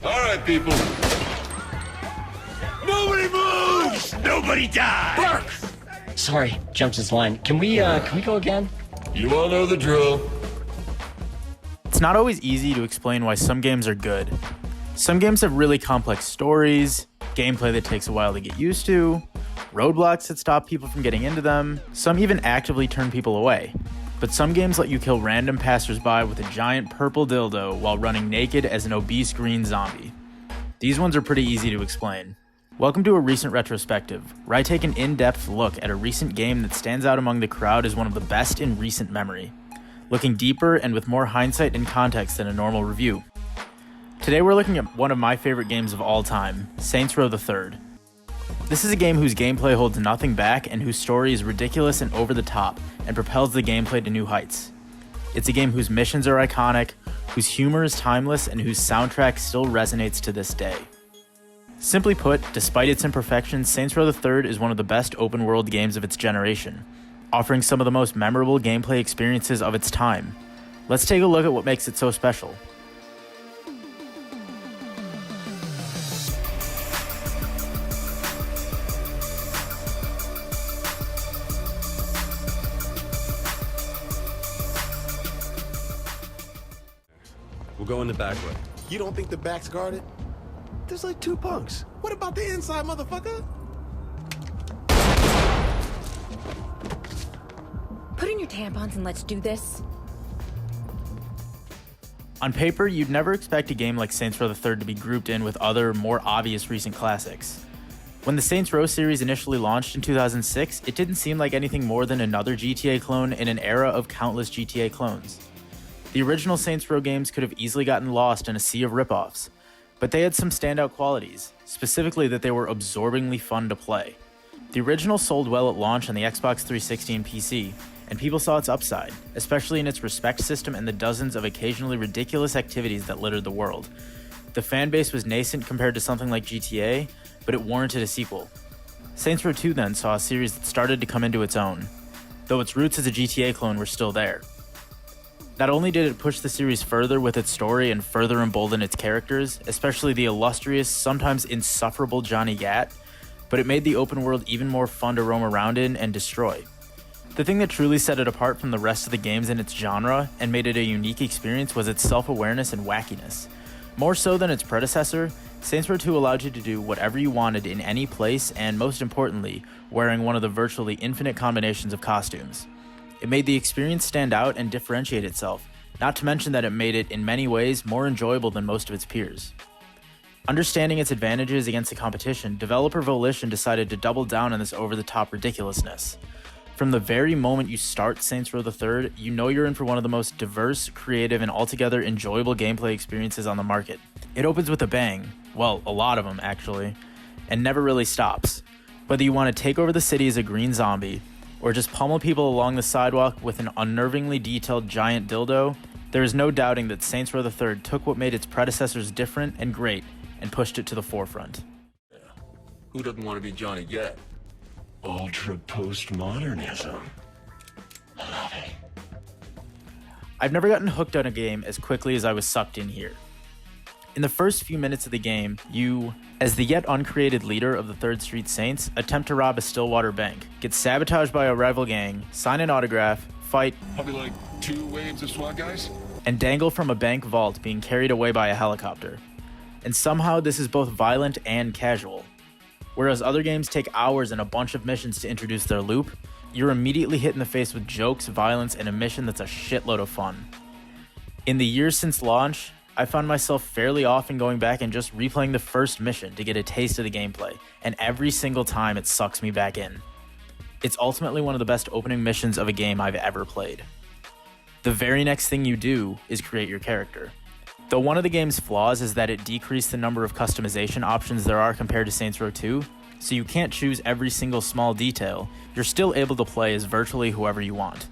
All right, people. Nobody moves! Nobody dies! Bark! Sorry, jumped his line. Can we go again? You all know the drill. It's not always easy to explain why some games are good. Some games have really complex stories, gameplay that takes a while to get used to, roadblocks that stop people from getting into them, some even actively turn people away. But some games let you kill random passersby with a giant purple dildo while running naked as an obese green zombie. These ones are pretty easy to explain. Welcome to a recent retrospective, where I take an in-depth look at a recent game that stands out among the crowd as one of the best in recent memory, looking deeper and with more hindsight and context than a normal review. Today we're looking at one of my favorite games of all time, Saints Row III. This is a game whose gameplay holds nothing back and whose story is ridiculous and over the top and propels the gameplay to new heights. It's a game whose missions are iconic, whose humor is timeless, and whose soundtrack still resonates to this day. Simply put, despite its imperfections, Saints Row III is one of the best open-world games of its generation, offering some of the most memorable gameplay experiences of its time. Let's take a look at what makes it so special. We'll go in the back way. You don't think the back's guarded? There's like 2 punks. What about the inside, motherfucker? Put in your tampons and let's do this. On paper, you'd never expect a game like Saints Row III to be grouped in with other, more obvious recent classics. When the Saints Row series initially launched in 2006, it didn't seem like anything more than another GTA clone in an era of countless GTA clones. The original Saints Row games could have easily gotten lost in a sea of ripoffs, but they had some standout qualities, specifically that they were absorbingly fun to play. The original sold well at launch on the Xbox 360 and PC, and people saw its upside, especially in its respect system and the dozens of occasionally ridiculous activities that littered the world. The fanbase was nascent compared to something like GTA, but it warranted a sequel. Saints Row 2 then saw a series that started to come into its own, though its roots as a GTA clone were still there. Not only did it push the series further with its story and further embolden its characters, especially the illustrious, sometimes insufferable Johnny Gat, but it made the open world even more fun to roam around in and destroy. The thing that truly set it apart from the rest of the games in its genre and made it a unique experience was its self-awareness and wackiness. More so than its predecessor, Saints Row 2 allowed you to do whatever you wanted in any place and, most importantly, wearing one of the virtually infinite combinations of costumes. It made the experience stand out and differentiate itself, not to mention that it made it, in many ways, more enjoyable than most of its peers. Understanding its advantages against the competition, developer Volition decided to double down on this over-the-top ridiculousness. From the very moment you start Saints Row III, you know you're in for one of the most diverse, creative, and altogether enjoyable gameplay experiences on the market. It opens with a bang, well, a lot of them actually, and never really stops. Whether you want to take over the city as a green zombie, or just pummel people along the sidewalk with an unnervingly detailed giant dildo, there is no doubting that Saints Row III took what made its predecessors different and great and pushed it to the forefront. Who doesn't want to be Johnny Gat? Ultra postmodernism. I love it. I've never gotten hooked on a game as quickly as I was sucked in here. In the first few minutes of the game, you, as the yet uncreated leader of the 3rd Street Saints, attempt to rob a Stillwater bank, get sabotaged by a rival gang, sign an autograph, fight, Probably like 2 waves of SWAT guys. and dangle from a bank vault being carried away by a helicopter. And somehow this is both violent and casual. Whereas other games take hours and a bunch of missions to introduce their loop, you're immediately hit in the face with jokes, violence, and a mission that's a shitload of fun. In the years since launch, I found myself fairly often going back and just replaying the first mission to get a taste of the gameplay, and every single time it sucks me back in. It's ultimately one of the best opening missions of a game I've ever played. The very next thing you do is create your character. Though one of the game's flaws is that it decreased the number of customization options there are compared to Saints Row 2, so you can't choose every single small detail, you're still able to play as virtually whoever you want.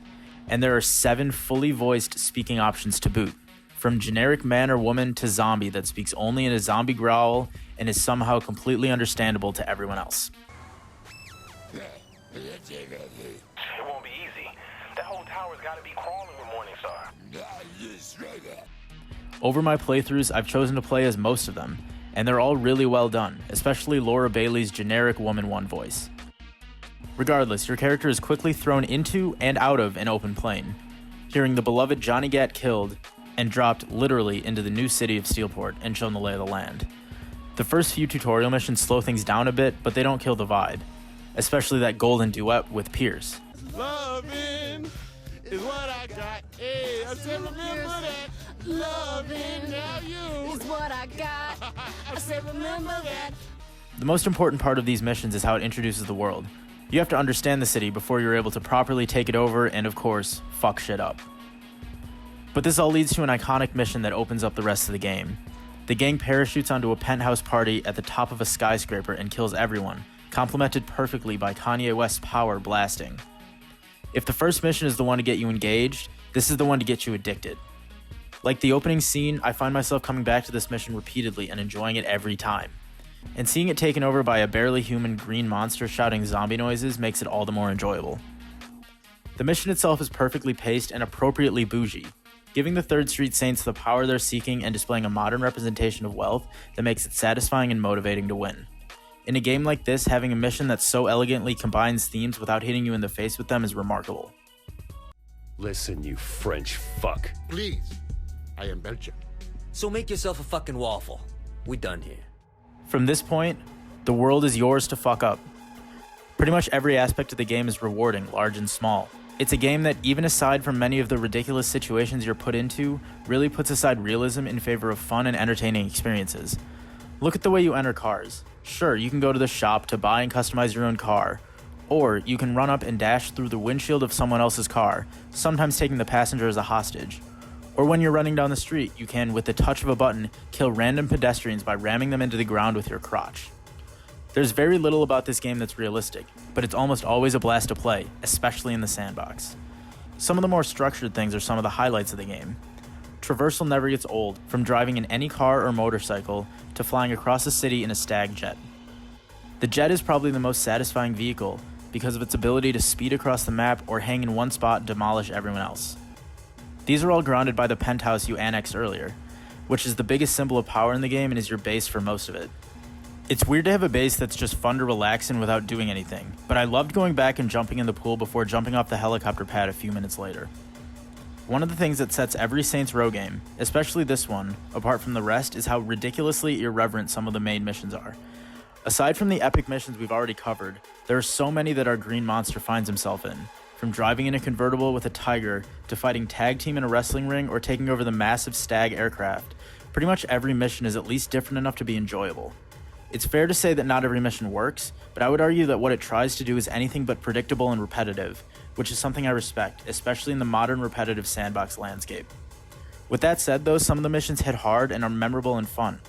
And there are 7 fully voiced speaking options to boot. From generic man or woman to zombie that speaks only in a zombie growl and is somehow completely understandable to everyone else. It won't be easy. That whole tower's gotta be crawling with Morningstar. Over my playthroughs, I've chosen to play as most of them, and they're all really well done, especially Laura Bailey's generic Woman 1 voice. Regardless, your character is quickly thrown into and out of an open plain, hearing the beloved Johnny Gat killed, and dropped literally into the new city of Steelport and shown the lay of the land. The first few tutorial missions slow things down a bit, but they don't kill the vibe, especially that golden duet with Pierce. Loving is what I got. Hey, I said remember that. Loving now you Is what I got. I said remember that. The most important part of these missions is how it introduces the world. You have to understand the city before you're able to properly take it over and, of course, fuck shit up. But this all leads to an iconic mission that opens up the rest of the game. The gang parachutes onto a penthouse party at the top of a skyscraper and kills everyone, complemented perfectly by Kanye West's Power blasting. If the first mission is the one to get you engaged, this is the one to get you addicted. Like the opening scene, I find myself coming back to this mission repeatedly and enjoying it every time. And seeing it taken over by a barely human green monster shouting zombie noises makes it all the more enjoyable. The mission itself is perfectly paced and appropriately bougie, giving the 3rd Street Saints the power they're seeking and displaying a modern representation of wealth that makes it satisfying and motivating to win. In a game like this, having a mission that so elegantly combines themes without hitting you in the face with them is remarkable. Listen, you French fuck. Please, I am Belgian. So make yourself a fucking waffle. We done here. From this point, the world is yours to fuck up. Pretty much every aspect of the game is rewarding, large and small. It's a game that, even aside from many of the ridiculous situations you're put into, really puts aside realism in favor of fun and entertaining experiences. Look at the way you enter cars. Sure, you can go to the shop to buy and customize your own car, or you can run up and dash through the windshield of someone else's car, sometimes taking the passenger as a hostage. Or when you're running down the street, you can, with the touch of a button, kill random pedestrians by ramming them into the ground with your crotch. There's very little about this game that's realistic, but it's almost always a blast to play, especially in the sandbox. Some of the more structured things are some of the highlights of the game. Traversal never gets old, from driving in any car or motorcycle to flying across a city in a stag jet. The jet is probably the most satisfying vehicle because of its ability to speed across the map or hang in one spot and demolish everyone else. These are all grounded by the penthouse you annexed earlier, which is the biggest symbol of power in the game and is your base for most of it. It's weird to have a base that's just fun to relax in without doing anything, but I loved going back and jumping in the pool before jumping off the helicopter pad a few minutes later. One of the things that sets every Saints Row game, especially this one, apart from the rest is how ridiculously irreverent some of the main missions are. Aside from the epic missions we've already covered, there are so many that our green monster finds himself in, from driving in a convertible with a tiger to fighting tag team in a wrestling ring or taking over the massive Stag aircraft. Pretty much every mission is at least different enough to be enjoyable. It's fair to say that not every mission works, but I would argue that what it tries to do is anything but predictable and repetitive, which is something I respect, especially in the modern repetitive sandbox landscape. With that said though, some of the missions hit hard and are memorable and fun,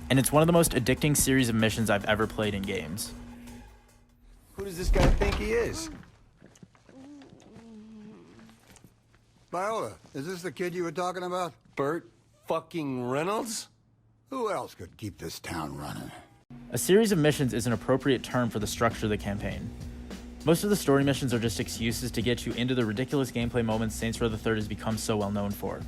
and it's one of the most addicting series of missions I've ever played in games. Who does this guy think he is? Viola, is this the kid you were talking about? Burt fucking Reynolds? Who else could keep this town running? A series of missions is an appropriate term for the structure of the campaign. Most of the story missions are just excuses to get you into the ridiculous gameplay moments Saints Row III has become so well known for.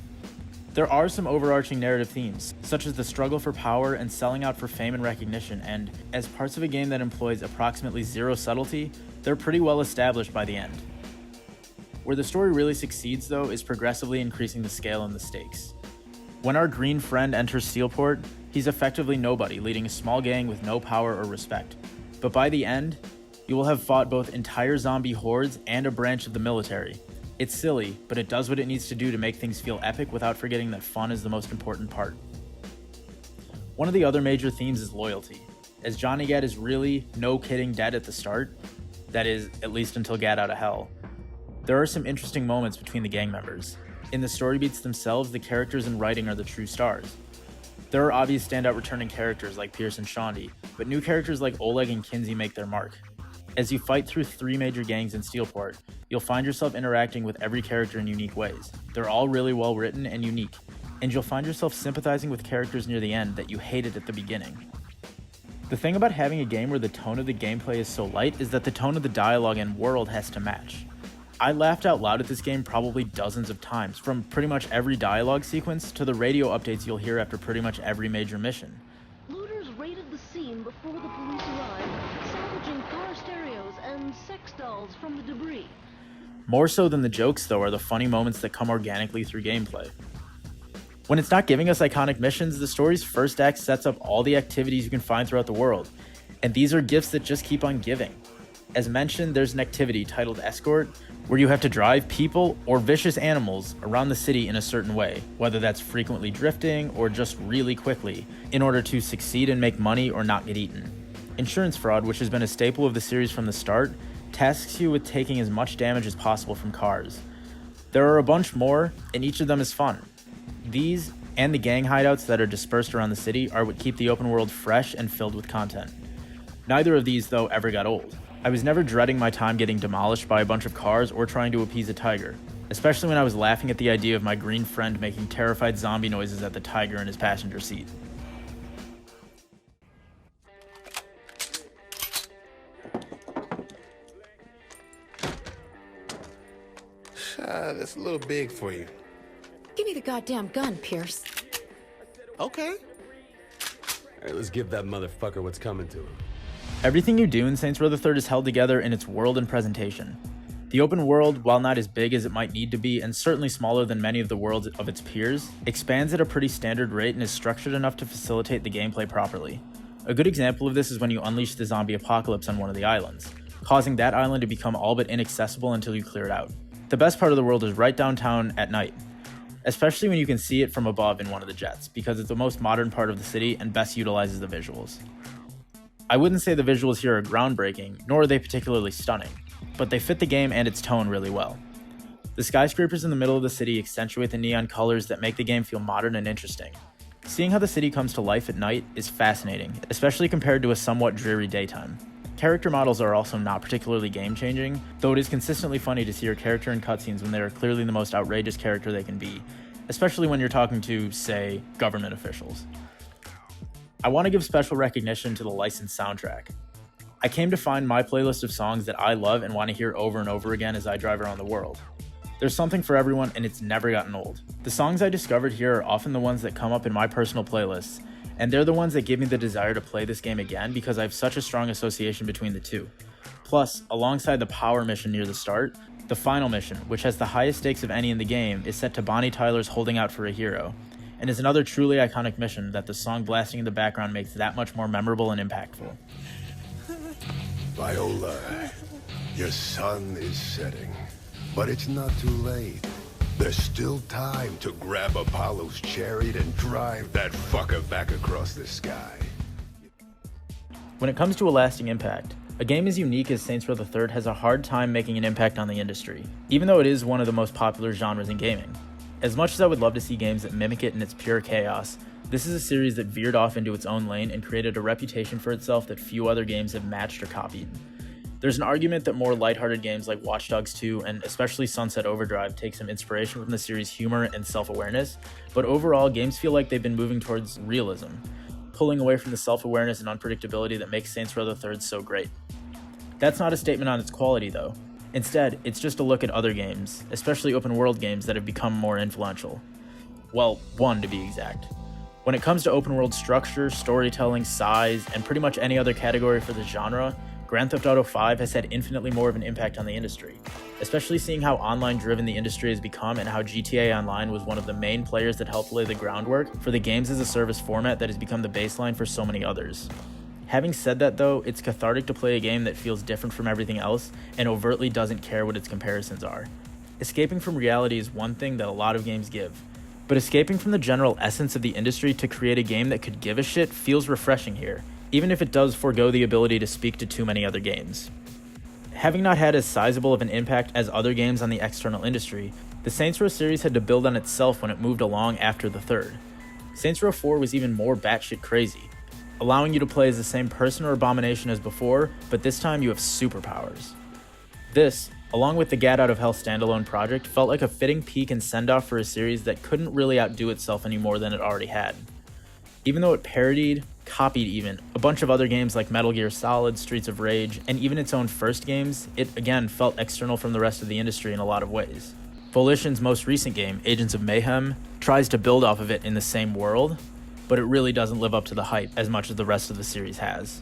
There are some overarching narrative themes, such as the struggle for power and selling out for fame and recognition, and as parts of a game that employs approximately zero subtlety, they're pretty well established by the end. Where the story really succeeds, though, is progressively increasing the scale and the stakes. When our green friend enters Steelport, he's effectively nobody, leading a small gang with no power or respect. But by the end, you will have fought both entire zombie hordes and a branch of the military. It's silly, but it does what it needs to do to make things feel epic without forgetting that fun is the most important part. One of the other major themes is loyalty. As Johnny Gat is really, no kidding, dead at the start, that is, at least until Gat out of hell, there are some interesting moments between the gang members. In the story beats themselves, the characters and writing are the true stars. There are obvious standout returning characters like Pierce and Shondi, but new characters like Oleg and Kinsey make their mark. As you fight through 3 major gangs in Steelport, you'll find yourself interacting with every character in unique ways. They're all really well written and unique, and you'll find yourself sympathizing with characters near the end that you hated at the beginning. The thing about having a game where the tone of the gameplay is so light is that the tone of the dialogue and world has to match. I laughed out loud at this game probably dozens of times, from pretty much every dialogue sequence to the radio updates you'll hear after pretty much every major mission. Looters raided the scene before the police arrived, salvaging car stereos and sex dolls from the debris. More so than the jokes, though, are the funny moments that come organically through gameplay. When it's not giving us iconic missions, the story's first act sets up all the activities you can find throughout the world, and these are gifts that just keep on giving. As mentioned, there's an activity titled Escort, where you have to drive people or vicious animals around the city in a certain way, whether that's frequently drifting or just really quickly, in order to succeed and make money or not get eaten. Insurance fraud, which has been a staple of the series from the start, tasks you with taking as much damage as possible from cars. There are a bunch more, and each of them is fun. These, and the gang hideouts that are dispersed around the city, are what keep the open world fresh and filled with content. Neither of these, though, ever got old. I was never dreading my time getting demolished by a bunch of cars or trying to appease a tiger, especially when I was laughing at the idea of my green friend making terrified zombie noises at the tiger in his passenger seat. That's a little big for you. Give me the goddamn gun, Pierce. Okay. All right, let's give that motherfucker what's coming to him. Everything you do in Saints Row the Third is held together in its world and presentation. The open world, while not as big as it might need to be, and certainly smaller than many of the worlds of its peers, expands at a pretty standard rate and is structured enough to facilitate the gameplay properly. A good example of this is when you unleash the zombie apocalypse on one of the islands, causing that island to become all but inaccessible until you clear it out. The best part of the world is right downtown at night, especially when you can see it from above in one of the jets, because it's the most modern part of the city and best utilizes the visuals. I wouldn't say the visuals here are groundbreaking, nor are they particularly stunning, but they fit the game and its tone really well. The skyscrapers in the middle of the city accentuate the neon colors that make the game feel modern and interesting. Seeing how the city comes to life at night is fascinating, especially compared to a somewhat dreary daytime. Character models are also not particularly game-changing, though it is consistently funny to see your character in cutscenes when they are clearly the most outrageous character they can be, especially when you're talking to, say, government officials. I want to give special recognition to the licensed soundtrack. I came to find my playlist of songs that I love and want to hear over and over again as I drive around the world. There's something for everyone, and it's never gotten old. The songs I discovered here are often the ones that come up in my personal playlists, and they're the ones that give me the desire to play this game again because I have such a strong association between the two. Plus, alongside the power mission near the start, the final mission, which has the highest stakes of any in the game, is set to Bonnie Tyler's Holding Out for a Hero, and is another truly iconic mission that the song blasting in the background makes that much more memorable and impactful. Viola, your sun is setting, but it's not too late. There's still time to grab Apollo's chariot and drive that fucker back across the sky. When it comes to a lasting impact, a game as unique as Saints Row the Third has a hard time making an impact on the industry, even though it is one of the most popular genres in gaming. As much as I would love to see games that mimic it in its pure chaos, this is a series that veered off into its own lane and created a reputation for itself that few other games have matched or copied. There's an argument that more lighthearted games like Watch Dogs 2 and especially Sunset Overdrive take some inspiration from the series' humor and self-awareness, but overall games feel like they've been moving towards realism, pulling away from the self-awareness and unpredictability that makes Saints Row the Third so great. That's not a statement on its quality though. Instead, it's just a look at other games, especially open world games that have become more influential. Well, one to be exact. When it comes to open world structure, storytelling, size, and pretty much any other category for the genre, Grand Theft Auto V has had infinitely more of an impact on the industry, especially seeing how online-driven the industry has become and how GTA Online was one of the main players that helped lay the groundwork for the games-as-a-service format that has become the baseline for so many others. Having said that though, it's cathartic to play a game that feels different from everything else and overtly doesn't care what its comparisons are. Escaping from reality is one thing that a lot of games give, but escaping from the general essence of the industry to create a game that could give a shit feels refreshing here, even if it does forego the ability to speak to too many other games. Having not had as sizable of an impact as other games on the external industry, the Saints Row series had to build on itself when it moved along after the third. Saints Row 4 was even more batshit crazy, allowing you to play as the same person or abomination as before, but this time you have superpowers. This, along with the Gat Out of Hell standalone project, felt like a fitting peak and send-off for a series that couldn't really outdo itself any more than it already had. Even though it parodied, copied even a bunch of other games like Metal Gear Solid, Streets of Rage, and even its own first games, it again felt external from the rest of the industry in a lot of ways. Volition's most recent game, Agents of Mayhem, tries to build off of it in the same world, but it really doesn't live up to the hype as much as the rest of the series has.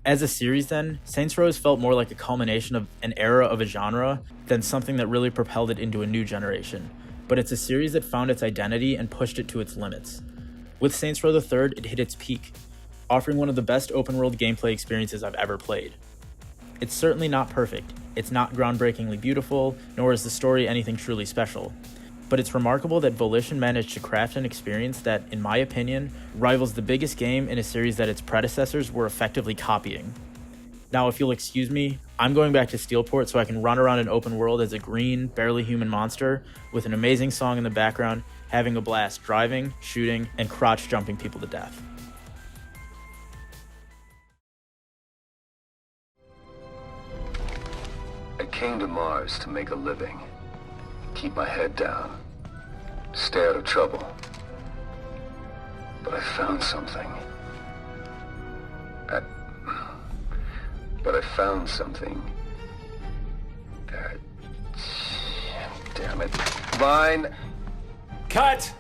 As a series then, Saints Row felt more like a culmination of an era of a genre than something that really propelled it into a new generation, but it's a series that found its identity and pushed it to its limits. With Saints Row III, it hit its peak, offering one of the best open-world gameplay experiences I've ever played. It's certainly not perfect, it's not groundbreakingly beautiful, nor is the story anything truly special, but it's remarkable that Volition managed to craft an experience that, in my opinion, rivals the biggest game in a series that its predecessors were effectively copying. Now, if you'll excuse me, I'm going back to Steelport so I can run around an open world as a green, barely human monster with an amazing song in the background, having a blast driving, shooting, and crotch jumping people to death. I came to Mars to make a living. Keep my head down. Stay out of trouble. But I found something. Damn it. Vine! Cut!